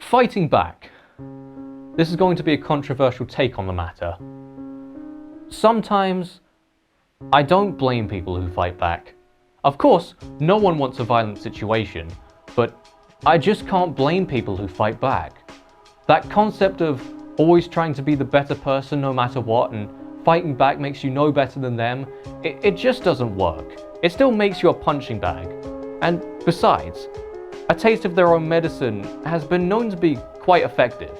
Fighting back. This is going to be a controversial take on the matter. Sometimes, I don't blame people who fight back. Of course, no one wants a violent situation, but I just can't blame people who fight back. That concept of always trying to be the better person no matter what and fighting back makes you no better than them, it just doesn't work. It still makes you a punching bag. And besides, a taste of their own medicine has been known to be quite effective.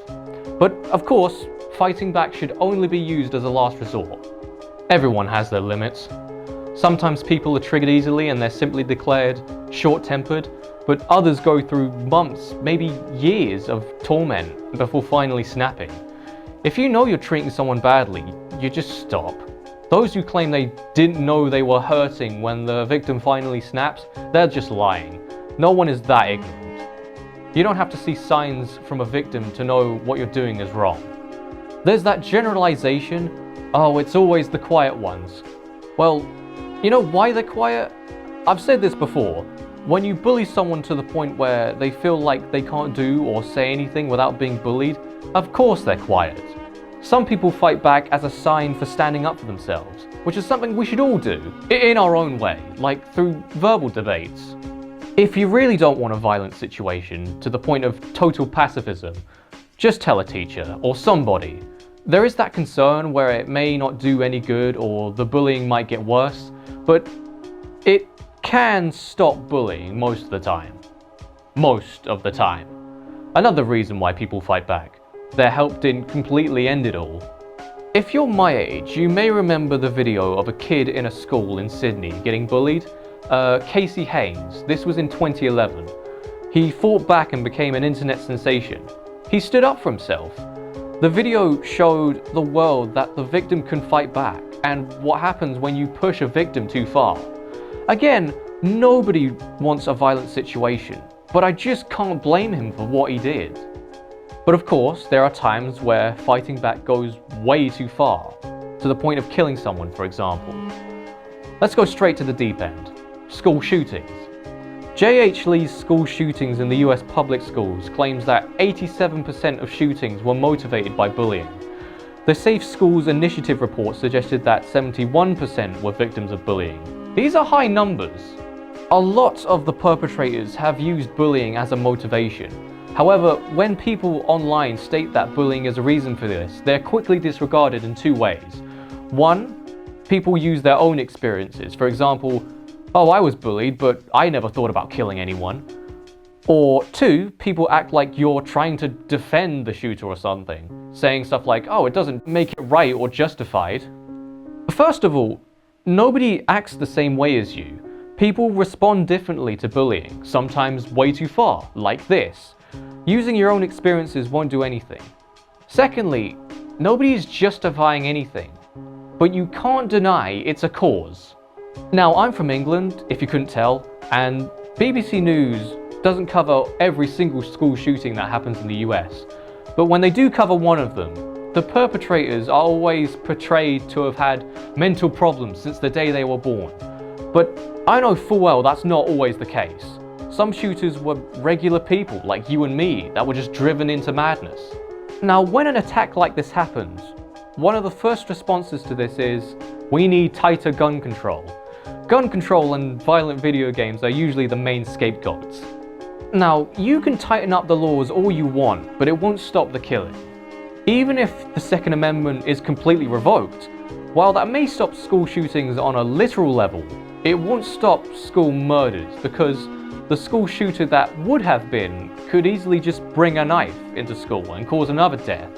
But of course, fighting back should only be used as a last resort. Everyone has their limits. Sometimes people are triggered easily and they're simply declared short-tempered, but others go through months, maybe years of torment before finally snapping. If you know you're treating someone badly, you just stop. Those who claim they didn't know they were hurting when the victim finally snaps, they're just lying. No one is that ignorant. You don't have to see signs from a victim to know what you're doing is wrong. There's that generalization, oh, it's always the quiet ones. Well, you know why they're quiet? I've said this before. When you bully someone to the point where they feel like they can't do or say anything without being bullied, of course they're quiet. Some people fight back as a sign for standing up for themselves, which is something we should all do, in our own way, like through verbal debates. If you really don't want a violent situation to the point of total pacifism, just tell a teacher or somebody. There is that concern where it may not do any good or the bullying might get worse, but it can stop bullying most of the time. Most of the time. Another reason why people fight back. Their help didn't completely end it all. If you're my age, you may remember the video of a kid in a school in Sydney getting bullied. Casey Heynes. This was in 2011. He fought back and became an internet sensation. He stood up for himself. The video showed the world that the victim can fight back and what happens when you push a victim too far. Again, nobody wants a violent situation, but I just can't blame him for what he did. But of course, there are times where fighting back goes way too far, to the point of killing someone, for example. Let's go straight to the deep end. School shootings. J.H. Lee's school shootings in the US public schools claims that 87% of shootings were motivated by bullying. The Safe Schools Initiative report suggested that 71% were victims of bullying. These are high numbers. A lot of the perpetrators have used bullying as a motivation. However, when people online state that bullying is a reason for this, they're quickly disregarded in two ways. One, people use their own experiences. For example, oh, I was bullied, but I never thought about killing anyone. Or two, people act like you're trying to defend the shooter or something, saying stuff like, oh, it doesn't make it right or justified. First of all, nobody acts the same way as you. People respond differently to bullying, sometimes way too far, like this. Using your own experiences won't do anything. Secondly, nobody is justifying anything, but you can't deny it's a cause. Now, I'm from England, if you couldn't tell, and BBC News doesn't cover every single school shooting that happens in the US. But when they do cover one of them, the perpetrators are always portrayed to have had mental problems since the day they were born. But I know full well that's not always the case. Some shooters were regular people like you and me that were just driven into madness. Now, when an attack like this happens, one of the first responses to this is, we need tighter gun control. Gun control and violent video games are usually the main scapegoats. Now, you can tighten up the laws all you want, but it won't stop the killing. Even if the Second Amendment is completely revoked, while that may stop school shootings on a literal level, it won't stop school murders because the school shooter that would have been could easily just bring a knife into school and cause another death.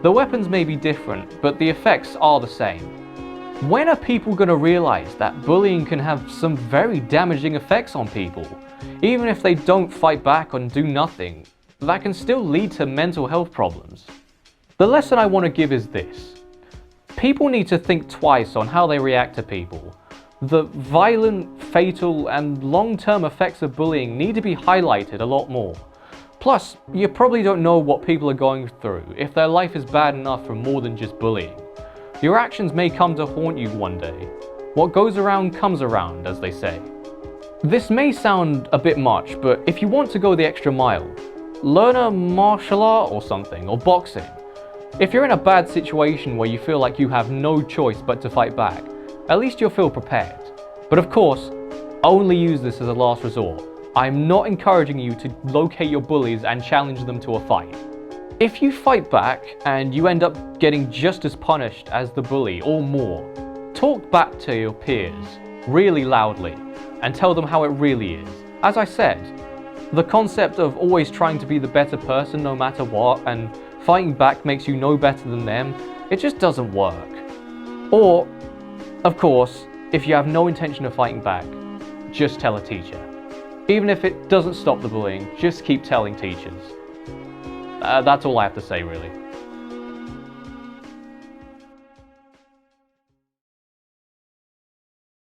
The weapons may be different, but the effects are the same. When are people going to realize that bullying can have some very damaging effects on people? Even if they don't fight back and do nothing, that can still lead to mental health problems. The lesson I want to give is this. People need to think twice on how they react to people. The violent, fatal, and long-term effects of bullying need to be highlighted a lot more. Plus, you probably don't know what people are going through if their life is bad enough for more than just bullying. Your actions may come to haunt you one day. What goes around comes around, as they say. This may sound a bit much, but if you want to go the extra mile, learn a martial art or something, or boxing. If you're in a bad situation where you feel like you have no choice but to fight back, at least you'll feel prepared. But of course, only use this as a last resort. I'm not encouraging you to locate your bullies and challenge them to a fight. If you fight back and you end up getting just as punished as the bully or more, talk back to your peers really loudly and tell them how it really is. As I said, the concept of always trying to be the better person no matter what and fighting back makes you no better than them, it just doesn't work. Or, of course, if you have no intention of fighting back, just tell a teacher. Even if it doesn't stop the bullying, just keep telling teachers. That's all I have to say, really.